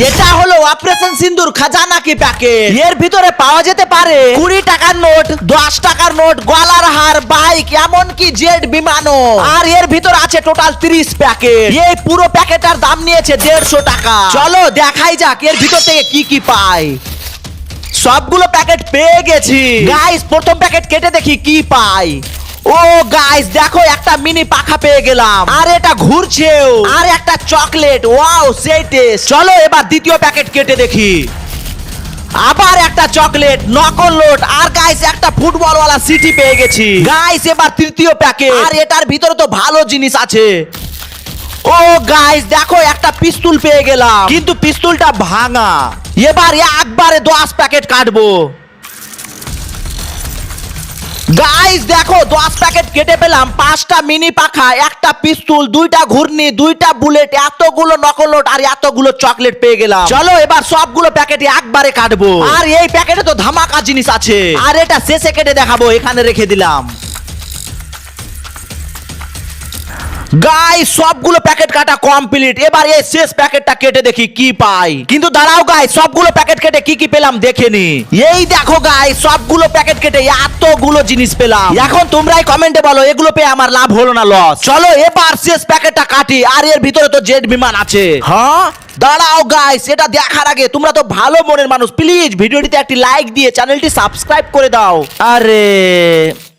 এটা হলো অপারেশন সিন্দুর খাজানা কি প্যাকেট। এর ভিতরে পাওয়া যেতে পারে 20 টাকার নোট, 10 টাকার নোট, গলার হার, বাইক, এমনকি জেট বিমানও। আর এর ভিতরে আছে টোটাল 30 প্যাকেট। এই পুরো প্যাকেটটার দাম নিয়েছে 150 টাকা। চলো দেখাই যাক এর ভিতর থেকে কি কি পাই। সবগুলো প্যাকেট পেয়ে গেছি। গাইস প্রথম প্যাকেট কেটে দেখি কি পাই। ও গাইস দেখো একটা মিনি পাখা পেয়ে গেলাম, আর এটা ঘুরছেও, আর একটা চকলেট। ওয়াও সেই টেস্ট। চলো এবার দ্বিতীয় প্যাকেট কেটে দেখি। আবার একটা চকলেট, নকল নোট, আর গাইস একটা ফুটবলওয়ালা সিটি পেয়ে গেছি। গাইস এবার তৃতীয় প্যাকেট, আর এটার ভিতরে তো ভালো জিনিস আছে। ও গাইস দেখো একটা পিস্তল পেয়ে গেলাম, কিন্তু পিস্তলটা ভাঙা। এবার একবারে 10 প্যাকেট কাটবো। গাইস দেখো 10 প্যাকেট কেটে পেলাম। 5টা মিনি পাখা, একটা পিস্তল, 2টা ঘুর্ণি, 2টা বুলেট, এতগুলো নকল নোট, আর এতগুলো চকলেট পেয়ে গেলাম। চলো এবার সবগুলো প্যাকেট একবারে কাটবো। আর এই প্যাকেটে তো ধামাকা জিনিস আছে, আর এটা শেষে কেটে দেখাবো। এখানে রেখে দিলাম। গাইস সবগুলো প্যাকেট কাটা কমপ্লিট। এবার এই শেষ প্যাকেটটা কেটে দেখি কি পাই। কিন্তু দাঁড়াও গাইস, সবগুলো প্যাকেট কেটে কি কি পেলাম দেখে নি। এই দেখো গাইস সবগুলো প্যাকেট কেটে এতগুলো জিনিস পেলাম। এখন তোমরাই কমেন্টে বলো এগুলো পেয়ে আমার লাভ হলো না লস। চলো এবার শেষ প্যাকেটটা কাটি। আর এর ভিতরে তো জেট বিমান আছে। হ্যাঁ দাঁড়াও গাইস, এটা দেখার আগে তোমরা তো ভালো মনের মানুষ, প্লিজ ভিডিওটিতে একটি লাইক দিয়ে চ্যানেলটি সাবস্ক্রাইব করে দাও। আরে